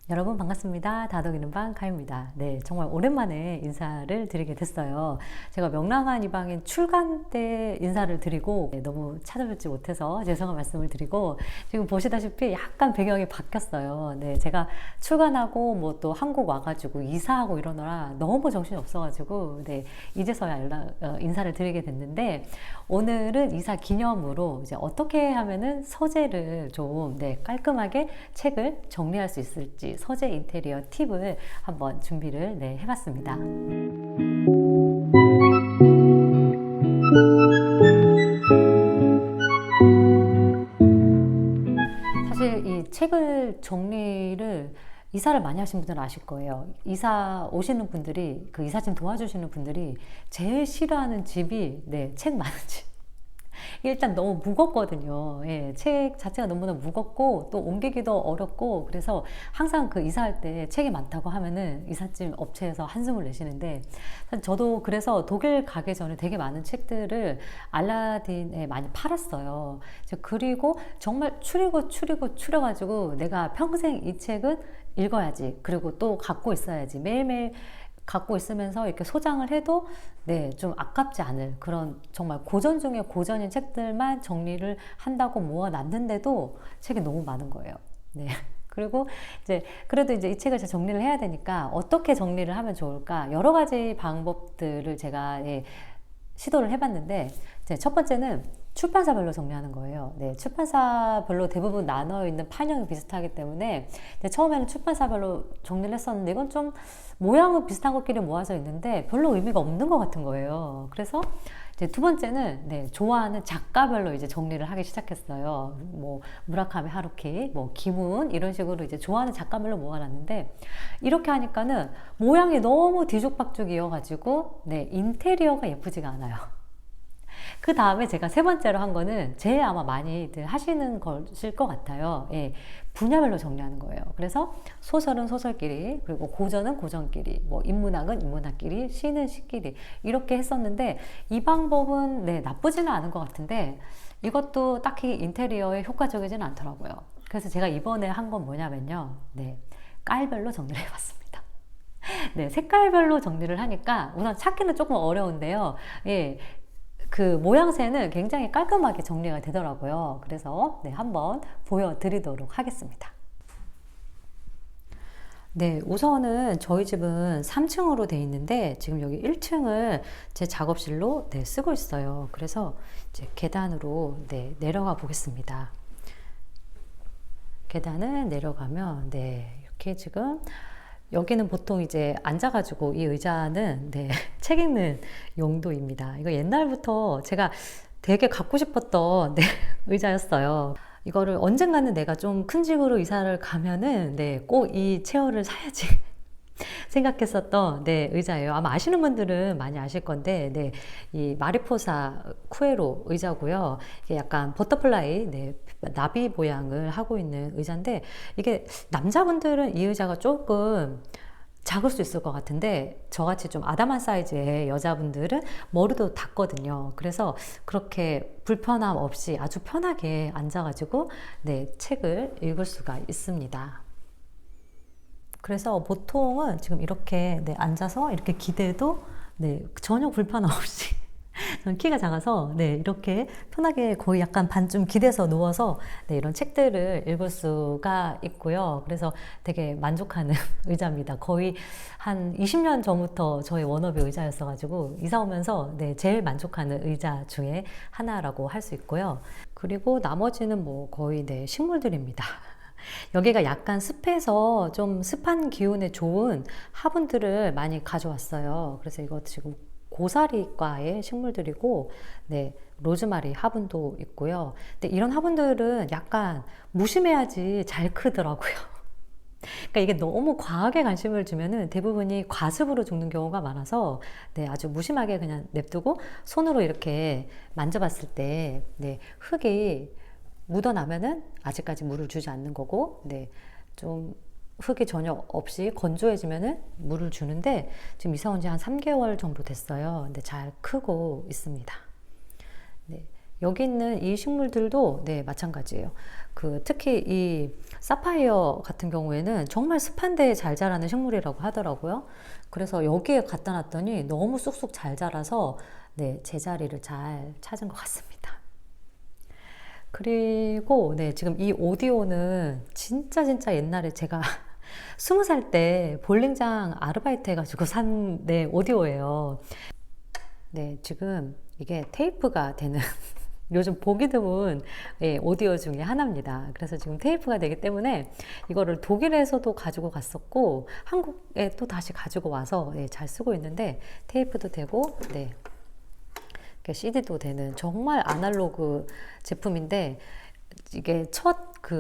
여러분 반갑습니다. 다독이는 방 카입니다. 네, 정말 오랜만에 인사를 드리게 됐어요. 제가 명랑한 이 방인 출간 때 인사를 드리고 너무 찾아뵙지 못해서 죄송한 말씀을 드리고 지금 보시다시피 약간 배경이 바뀌었어요. 네, 제가 출간하고 뭐 또 한국 와가지고 이사하고 이러느라 너무 정신이 없어가지고 네, 이제서야 인사를 드리게 됐는데 오늘은 이사 기념으로 이제 어떻게 하면은 서재를 좀 깔끔하게 책을 정리할 수 있을지 서재 인테리어 팁을 한번 준비를 해봤습니다. 사실 이 책을 정리를 이사를 많이 하신 분들은 아실 거예요. 이사 오시는 분들이 그 이삿짐 도와주시는 분들이 제일 싫어하는 집이 책 많은 집. 일단 너무 무겁거든요. 예, 책 자체가 너무나 무겁고 또 옮기기도 어렵고 그래서 항상 그 이사할 때 책이 많다고 하면은 이삿짐 업체에서 한숨을 내시는데 저도 그래서 독일 가기 전에 되게 많은 책들을 알라딘에 많이 팔았어요. 그리고 정말 추려가지고 내가 평생 이 책은 읽어야지. 그리고 또 갖고 있어야지. 매일매일 갖고 있으면서 이렇게 소장을 해도 좀 아깝지 않을 그런 정말 고전 중에 고전인 책들만 정리를 한다고 모아놨는데도 책이 너무 많은 거예요. 네. 그리고 그래도 이 책을 정리를 해야 되니까 어떻게 정리를 하면 좋을까? 여러 가지 방법들을 제가 시도를 해봤는데 첫 번째는 출판사별로 정리하는 거예요. 출판사별로 대부분 나눠 있는 판형이 비슷하기 때문에 처음에는 출판사별로 정리를 했었는데 이건 좀 모양은 비슷한 것끼리 모아져 있는데 별로 의미가 없는 것 같은 거예요. 그래서 두 번째는 좋아하는 작가별로 정리를 하기 시작했어요. 뭐 무라카미 하루키, 뭐 김훈 이런 식으로 좋아하는 작가별로 모아놨는데 이렇게 하니까는 모양이 너무 뒤죽박죽이어가지고 인테리어가 예쁘지가 않아요. 그 다음에 제가 세 번째로 한 거는 제일 아마 많이들 하시는 것일 것 같아요. 분야별로 정리하는 거예요. 그래서 소설은 소설끼리, 그리고 고전은 고전끼리, 뭐 인문학은 인문학끼리, 시는 시끼리 이렇게 했었는데 이 방법은 나쁘지는 않은 것 같은데 이것도 딱히 인테리어에 효과적이지는 않더라고요. 그래서 제가 이번에 한 건 뭐냐면요. 깔별로 정리를 해봤습니다. 색깔별로 정리를 하니까 우선 찾기는 조금 어려운데요. 그 모양새는 굉장히 깔끔하게 정리가 되더라고요. 그래서 한번 보여드리도록 하겠습니다. 우선은 저희 집은 3층으로 되어 있는데 지금 여기 1층을 제 작업실로 쓰고 있어요. 그래서 이제 계단으로 내려가 보겠습니다. 계단을 내려가면 이렇게 지금 여기는 보통 앉아가지고 이 의자는 책 읽는 용도입니다. 이거 옛날부터 제가 되게 갖고 싶었던 의자였어요. 이거를 언젠가는 내가 좀 큰 집으로 이사를 가면은 꼭 이 체어를 사야지 생각했었던 의자예요. 아마 아시는 분들은 많이 아실 건데 이 마리포사 쿠에로 의자고요. 이게 약간 버터플라이 나비 모양을 하고 있는 의자인데 이게 남자분들은 이 의자가 조금 작을 수 있을 것 같은데 저같이 좀 아담한 사이즈의 여자분들은 머리도 닿거든요. 그래서 그렇게 불편함 없이 아주 편하게 앉아가지고 책을 읽을 수가 있습니다. 그래서 보통은 지금 이렇게 앉아서 이렇게 기대도 전혀 불편함 없이 저는 키가 작아서 이렇게 편하게 거의 약간 반쯤 기대서 누워서 이런 책들을 읽을 수가 있고요. 그래서 되게 만족하는 의자입니다. 거의 한 20년 전부터 저의 워너비 의자였어가지고 이사 오면서 제일 만족하는 의자 중에 하나라고 할 수 있고요. 그리고 나머지는 뭐 거의 식물들입니다. 여기가 약간 습해서 좀 습한 기운에 좋은 화분들을 많이 가져왔어요. 그래서 이거 지금 고사리과의 식물들이고 로즈마리 화분도 있고요. 근데 이런 화분들은 약간 무심해야지 잘 크더라고요. 그러니까 이게 너무 과하게 관심을 주면은 대부분이 과습으로 죽는 경우가 많아서 아주 무심하게 그냥 냅두고 손으로 이렇게 만져봤을 때 흙이 묻어나면은 아직까지 물을 주지 않는 거고 좀 흙이 전혀 없이 건조해지면은 물을 주는데 지금 이사 온 지 한 3개월 정도 됐어요. 근데 잘 크고 있습니다. 여기 있는 이 식물들도 네, 마찬가지예요. 특히 이 사파이어 같은 경우에는 정말 습한 데에 잘 자라는 식물이라고 하더라고요. 그래서 여기에 갖다 놨더니 너무 쑥쑥 잘 자라서 네, 제자리를 잘 찾은 것 같습니다. 그리고 네, 지금 이 오디오는 진짜 옛날에 제가 20살 때 볼링장 아르바이트 해가지고 산 네, 오디오예요. 네, 지금 이게 테이프가 되는 요즘 보기 드문 예, 오디오 중에 하나입니다. 그래서 지금 테이프가 되기 때문에 이거를 독일에서도 가지고 갔었고 한국에 또 다시 가지고 와서 예, 잘 쓰고 있는데 테이프도 되고 네, CD도 되는 정말 아날로그 제품인데 이게 첫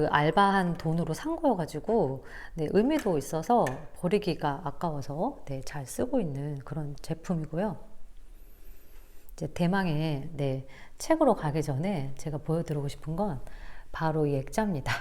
알바한 돈으로 산 거여가지고 네, 의미도 있어서 버리기가 아까워서 네, 잘 쓰고 있는 그런 제품이고요. 이제 대망의 네, 책으로 가기 전에 제가 보여드리고 싶은 건 바로 이 액자입니다.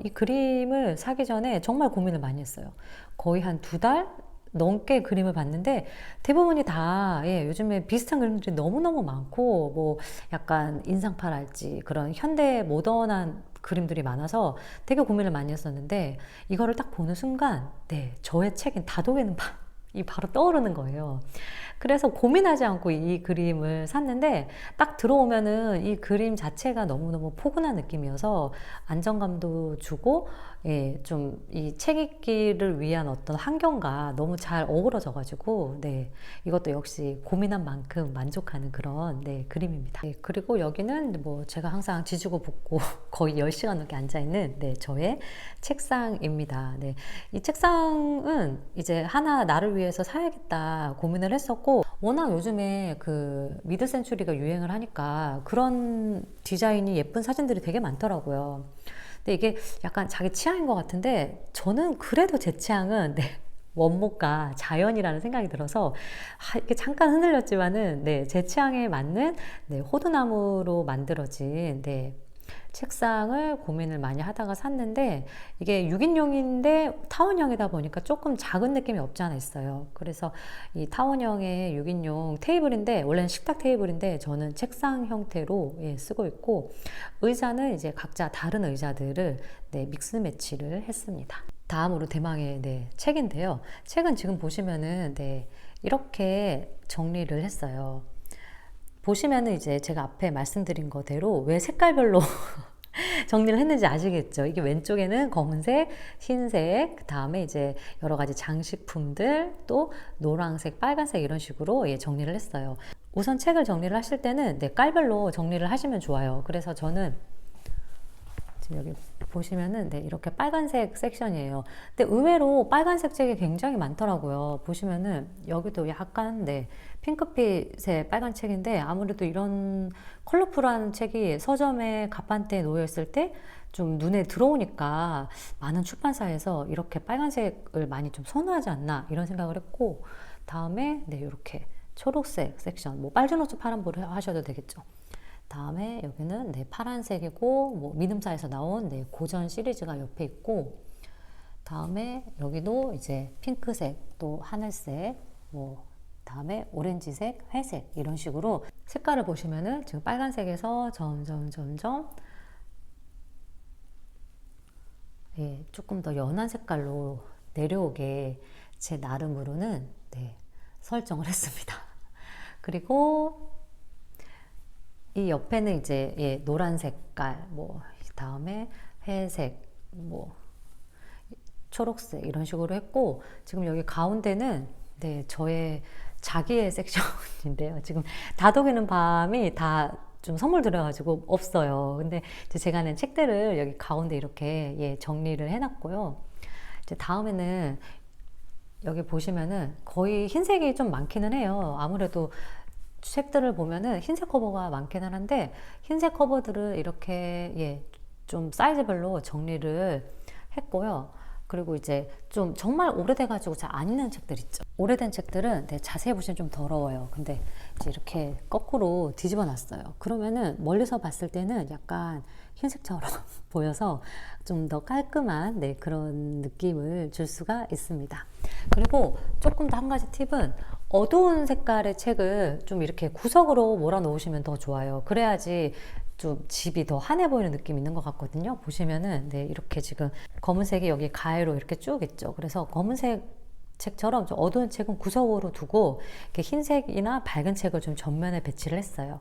이 그림을 사기 전에 정말 고민을 많이 했어요. 거의 한 2달 넘게 그림을 봤는데 대부분이 다 예, 요즘에 비슷한 그림들이 너무너무 많고 뭐 약간 인상파랄지 그런 현대 모던한 그림들이 많아서 되게 고민을 많이 했었는데 이거를 딱 보는 순간 네, 저의 책인 다독이는 밤이 바로 떠오르는 거예요. 그래서 고민하지 않고 이 그림을 샀는데 딱 들어오면은 이 그림 자체가 너무너무 포근한 느낌이어서 안정감도 주고 예, 좀 이 책 읽기를 위한 어떤 환경과 너무 잘 어우러져 가지고 네, 이것도 역시 고민한 만큼 만족하는 그런 네, 그림입니다. 네, 그리고 여기는 뭐 제가 항상 지지고 볶고 거의 10시간 넘게 앉아 있는 네, 저의 책상입니다. 네, 이 책상은 이제 하나 나를 위해서 사야겠다 고민을 했었고 워낙 요즘에 미드 센추리가 유행을 하니까 그런 디자인이 예쁜 사진들이 되게 많더라고요. 근데 이게 약간 자기 취향인 것 같은데 저는 그래도 제 취향은 네, 원목과 자연이라는 생각이 들어서 이렇게 잠깐 흔들렸지만은 네, 제 취향에 맞는 네, 호두나무로 만들어진 네, 책상을 고민을 많이 하다가 샀는데 이게 6인용인데 타원형이다 보니까 조금 작은 느낌이 없지 않아 있어요. 그래서 이 타원형의 6인용 테이블인데 원래는 식탁 테이블인데 저는 책상 형태로 예, 쓰고 있고 의자는 이제 각자 다른 의자들을 네, 믹스 매치를 했습니다. 다음으로 대망의 네, 책인데요. 책은 지금 보시면은 네, 이렇게 정리를 했어요. 보시면은 이제 제가 앞에 말씀드린 거대로 왜 색깔별로 정리를 했는지 아시겠죠? 이게 왼쪽에는 검은색, 흰색, 그 다음에 이제 여러 가지 장식품들, 또 노란색, 빨간색 이런 식으로 예, 정리를 했어요. 우선 책을 정리를 하실 때는 네, 깔별로 정리를 하시면 좋아요. 그래서 저는 지금 여기 보시면은 네, 이렇게 빨간색 섹션이에요. 근데 의외로 빨간색 책이 굉장히 많더라고요. 보시면은 여기도 약간 네, 핑크빛의 빨간 책인데 아무래도 이런 컬러풀한 책이 서점에 갑판대에 놓여 있을 때 좀 눈에 들어오니까 많은 출판사에서 이렇게 빨간색을 많이 좀 선호하지 않나 이런 생각을 했고 다음에 네, 이렇게 초록색 섹션 뭐 빨주노초 파란보를 하셔도 되겠죠. 다음에 여기는 네, 파란색이고 뭐 미음사에서 나온 네, 고전 시리즈가 옆에 있고 다음에 여기도 이제 핑크색 또 하늘색 뭐 다음에 오렌지색 회색 이런 식으로 색깔을 보시면은 지금 빨간색에서 점점 예, 조금 더 연한 색깔로 내려오게 제 나름으로는 네, 설정을 했습니다. 그리고 이 옆에는 이제 예, 노란 색깔, 뭐 다음에 회색, 뭐 초록색 이런 식으로 했고 지금 여기 가운데는 네, 저의 자기의 섹션인데요. 지금 다독이는 밤이 다 좀 선물 드려가지고 없어요. 근데 이제 제가 낸 책들을 여기 가운데 이렇게 예, 정리를 해놨고요. 이제 다음에는 여기 보시면은 거의 흰색이 좀 많기는 해요. 아무래도 책들을 보면은 흰색 커버가 많기는 한데 흰색 커버들을 이렇게 예, 좀 사이즈별로 정리를 했고요. 그리고 이제 좀 정말 오래돼가지고 잘 안 읽는 책들 있죠. 오래된 책들은 네, 자세히 보시면 좀 더러워요. 근데 이제 이렇게 거꾸로 뒤집어 놨어요. 그러면은 멀리서 봤을 때는 약간 흰색처럼 보여서 좀 더 깔끔한 네, 그런 느낌을 줄 수가 있습니다. 그리고 조금 더 한 가지 팁은 어두운 색깔의 책을 좀 이렇게 구석으로 몰아 놓으시면 더 좋아요. 그래야지 좀 집이 더 환해 보이는 느낌이 있는 것 같거든요. 보시면은 네, 이렇게 지금 검은색이 여기 가해로 이렇게 쭉 있죠. 그래서 검은색 책처럼 좀 어두운 책은 구석으로 두고 이렇게 흰색이나 밝은 책을 좀 전면에 배치를 했어요.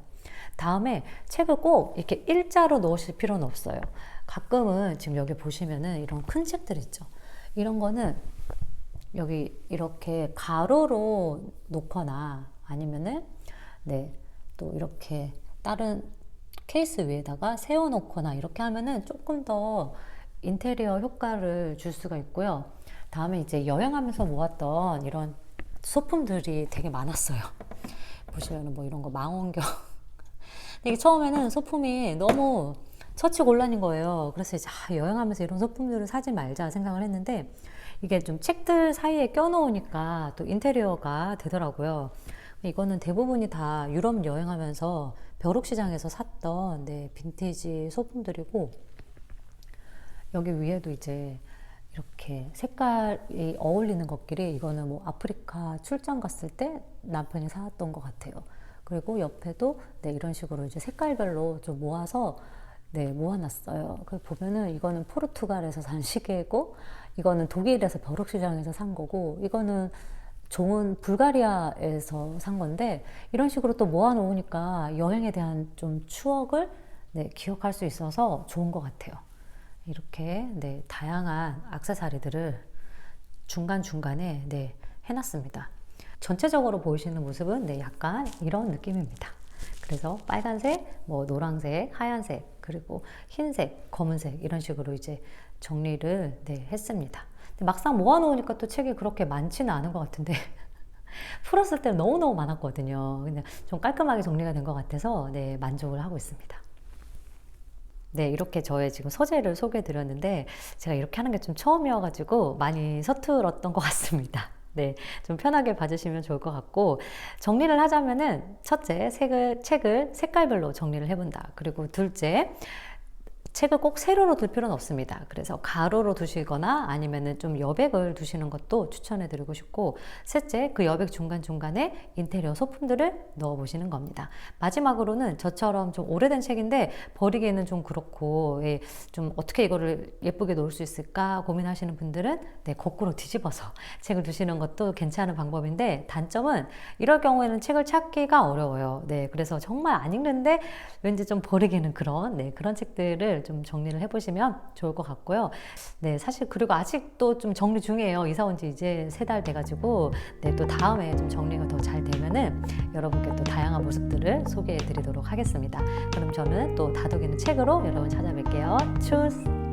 다음에 책을 꼭 이렇게 일자로 놓으실 필요는 없어요. 가끔은 지금 여기 보시면은 이런 큰 책들 있죠. 이런 거는 여기 이렇게 가로로 놓거나 아니면은 네, 또 이렇게 다른 케이스 위에다가 세워 놓거나 이렇게 하면은 조금 더 인테리어 효과를 줄 수가 있고요. 다음에 이제 여행하면서 모았던 이런 소품들이 되게 많았어요. 보시면은 뭐 이런 거 망원경. 이게 처음에는 소품이 너무 처치곤란인 거예요. 그래서 이제 여행하면서 이런 소품들을 사지 말자 생각을 했는데 이게 좀 책들 사이에 껴놓으니까 또 인테리어가 되더라고요. 이거는 대부분이 다 유럽 여행하면서 벼룩시장에서 샀던 네, 빈티지 소품들이고 여기 위에도 이제 이렇게 색깔이 어울리는 것끼리 이거는 뭐 아프리카 출장 갔을 때 남편이 사왔던 것 같아요. 그리고 옆에도 네, 이런 식으로 이제 색깔별로 좀 모아서 네, 모아놨어요. 그 보면은 이거는 포르투갈에서 산 시계고 이거는 독일에서 벼룩시장에서 산 거고 이거는 종은 불가리아에서 산 건데 이런 식으로 또 모아놓으니까 여행에 대한 좀 추억을 네, 기억할 수 있어서 좋은 것 같아요. 이렇게 네, 다양한 액세서리들을 중간중간에 네, 해놨습니다. 전체적으로 보이시는 모습은 네, 약간 이런 느낌입니다. 그래서 빨간색, 뭐 노란색, 하얀색, 그리고 흰색, 검은색 이런 식으로 이제 정리를 네, 했습니다. 근데 막상 모아놓으니까 또 책이 그렇게 많지는 않은 것 같은데 풀었을 때 너무너무 많았거든요. 근데 좀 깔끔하게 정리가 된 것 같아서 네, 만족을 하고 있습니다. 네, 이렇게 저의 지금 서재를 소개해 드렸는데 제가 이렇게 하는 게 좀 처음이어가지고 많이 서툴었던 것 같습니다. 네, 좀 편하게 봐주시면 좋을 것 같고 정리를 하자면은 첫째, 책을 색깔별로 정리를 해본다. 그리고 둘째, 책을 꼭 세로로 둘 필요는 없습니다. 그래서 가로로 두시거나 아니면은 좀 여백을 두시는 것도 추천해 드리고 싶고 셋째, 그 여백 중간중간에 인테리어 소품들을 넣어 보시는 겁니다. 마지막으로는 저처럼 좀 오래된 책인데 버리기에는 좀 그렇고 좀 어떻게 이거를 예쁘게 놓을 수 있을까 고민하시는 분들은 네, 거꾸로 뒤집어서 책을 두시는 것도 괜찮은 방법인데 단점은 이럴 경우에는 책을 찾기가 어려워요. 네, 그래서 정말 안 읽는데 왠지 좀 버리기는 그런 책들을 좀 정리를 해보시면 좋을 것 같고요. 네, 사실 그리고 아직도 좀 정리 중이에요. 이사 온 지 이제 3달 돼가지고 네, 또 다음에 좀 정리가 더 잘 되면은 여러분께 또 다양한 모습들을 소개해 드리도록 하겠습니다. 그럼 저는 또 다독이는 책으로 여러분 찾아뵐게요. 추스!